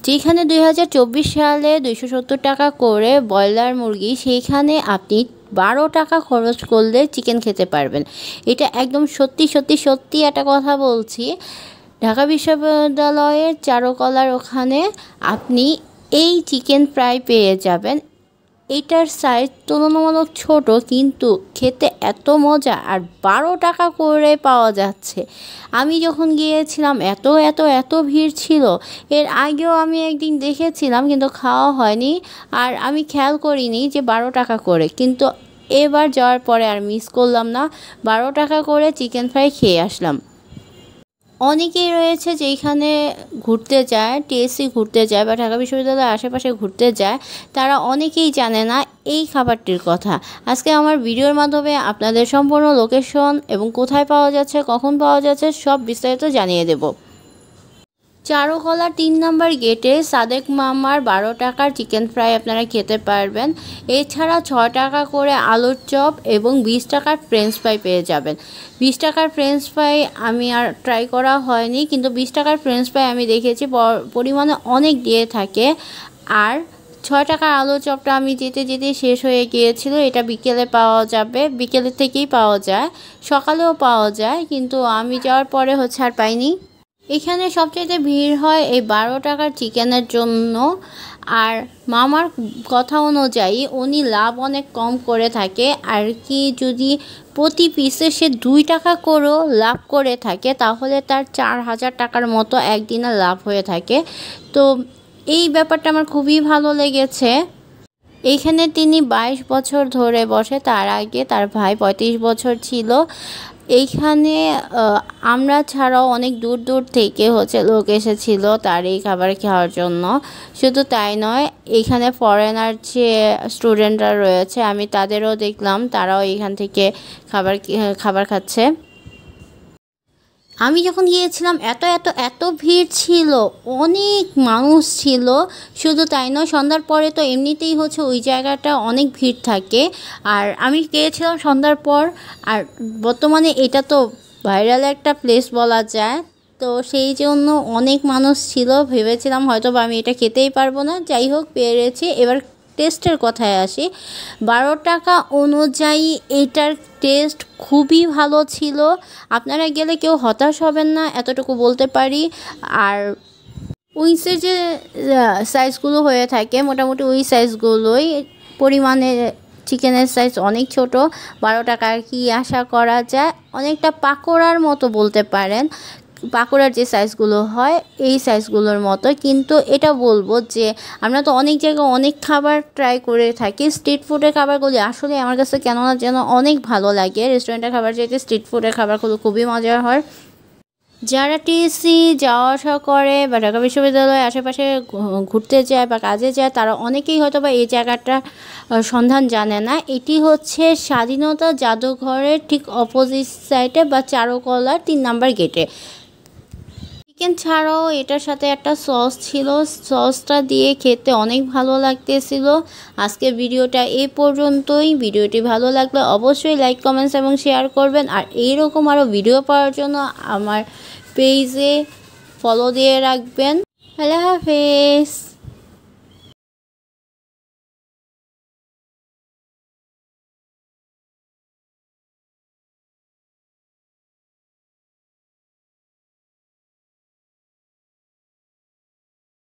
যেখানে 2024 সালে 270 টাকা করে ব্রয়লার মুরগি, সেইখানে আপনি 12 টাকা খরচ করলে চিকেন খেতে পারবেন। এটা একদম সত্যি একটা কথা বলছি। ঢাকা বিশ্ববিদ্যালয়ের চারুকলার ওখানে আপনি এই চিকেন ফ্রাই পেয়ে যাবেন। এটার সাইজ তুলনামূলক ছোট, কিন্তু খেতে এত মজা, আর 12 টাকা করে পাওয়া যাচ্ছে। আমি যখন গিয়েছিলাম এত ভিড় ছিল। এর আগেও আমি একদিন দেখেছিলাম, কিন্তু খাওয়া হয়নি, আর আমি খেয়াল করিনি যে 12 টাকা করে। কিন্তু এবার যাওয়ার পরে আর মিস করলাম না, 12 টাকা করে চিকেন ফ্রাই খেয়ে আসলাম। অনেকেই রয়েছে যেখানে ঘুরতে যায়, টিএসসি ঘুরতে যায় বা ঢাকা বিশ্ববিদ্যালয়ের আশেপাশে ঘুরতে যায়, তারা অনেকেই জানে না এই খাবারটির কথা। আজকে আমার ভিডিওর মাধ্যমে আপনাদের সম্পূর্ণ লোকেশন এবং কোথায় পাওয়া যাচ্ছে, কখন পাওয়া যাচ্ছে, সব বিস্তারিত জানিয়ে দেব। চারুকলা 3 নম্বর গেটে সাদেক মামার 12 টাকার চিকেন ফ্রাই আপনারা খেতে পারবেন। এছাড়া 6 টাকা করে আলুর চপ এবং 20 টাকার ফ্রেঞ্চ ফ্রাই পেয়ে যাবেন। 20 টাকার ফ্রেঞ্চ ফ্রাই আমি আর ট্রাই করা হয়নি, কিন্তু 20 টাকার ফ্রেঞ্চ ফ্রাই আমি দেখেছি পরিমাণে অনেক দিয়ে থাকে। আর 6 টাকার আলুর চপটা আমি যেতে শেষ হয়ে গিয়েছিল। এটা বিকেলে পাওয়া যাবে, বিকেলের থেকেই পাওয়া যায়, সকালেও পাওয়া যায়, কিন্তু আমি যাওয়ার পরে আর পাইনি। এখানে সবচেয়ে ভিড় হয় এই 12 টাকার চিকেনের জন্য। আর মামার কথা অনুযায়ী উনি লাভ অনেক কম করে থাকে আর কি। যদি প্রতি পিসে সে 2 টাকা করেও লাভ করে থাকে, তাহলে তার 4000 টাকার মতো একদিনে লাভ হয়ে থাকে। তো এই ব্যাপারটা আমার খুবই ভালো লেগেছে। এইখানে তিনি 22 বছর ধরে বসে, তার আগে তার ভাই 35 বছর ছিল। এইখানে আমরা ছাড়াও অনেক দূর থেকে লোক এসেছিল তার এই খাবার খাওয়ার জন্য। শুধু তাই নয়, এইখানে ফরেনার যে স্টুডেন্টরা রয়েছে আমি তাদেরও দেখলাম, তারাও এইখান থেকে খাবার খাচ্ছে। আমি যখন গিয়েছিলাম এত ভিড় ছিল, অনেক মানুষ ছিল। শুধু তাই নয়, সন্ধ্যার পরে তো এমনিতেই ওই জায়গাটা অনেক ভিড় থাকে। আর আমি গিয়েছিলাম সন্ধ্যার পর, আর বর্তমানে এটা তো ভাইরাল একটা প্লেস বলা যায়। তো সেই জন্য অনেক মানুষ ছিল, ভেবেছিলাম হয়তো বা আমি এটা খেতেই পারবো না। যাই হোক, পেরেছি। এবার টেস্টের কথায় আসি। 12 টাকা অনুযায়ী এটার টেস্ট খুবই ভালো ছিল। আপনারা গেলে কেউ হতাশ হবেন না, এতটুকু বলতে পারি। আর উইংসের যে সাইজগুলো হয়ে থাকে, মোটামুটি ওই সাইজগুলোই, পরিমাণে চিকেনের সাইজ অনেক ছোট। 12 টাকা আর কি আশা করা যায়, অনেকটা পাকোড়ার মতো বলতে পারেন। পাকোড়ার যে সাইজগুলো হয় এই সাইজগুলোর মতো। কিন্তু এটা বলবো যে আমরা তো অনেক জায়গায় অনেক খাবার ট্রাই করে থাকি। স্ট্রিট ফুডের খাবারগুলি আসলে আমার কাছে কেন না যেন অনেক ভালো লাগে। রেস্টুরেন্টের খাবার চাইতে স্ট্রিট ফুডের খাবারগুলো খুবই মজার হয়। যারা টিএসসি যাওয়া আসা করে বা ঢাকা বিশ্ববিদ্যালয়ের আশেপাশে ঘুরতে যায় বা কাজে যায়, তারা অনেকেই হয়তো বা এই জায়গাটার সন্ধান জানে না। এটি স্বাধীনতা জাদুঘরের ঠিক অপোজিট সাইডে বা চারুকলার 3 নম্বর গেটে। চিকেন ছাড়াও এটার সাথে একটা সস ছিল, সসটা দিয়ে খেতে অনেক ভালো লাগতেছিল। আজকে ভিডিওটা এই পর্যন্তই। ভিডিওটি ভালো লাগলে অবশ্যই লাইক, কমেন্টস এবং শেয়ার করবেন। আর এইরকম আরও ভিডিও পাওয়ার জন্য আমার পেজে ফলো দিয়ে রাখবেন। আল্লাহ হাফেজ।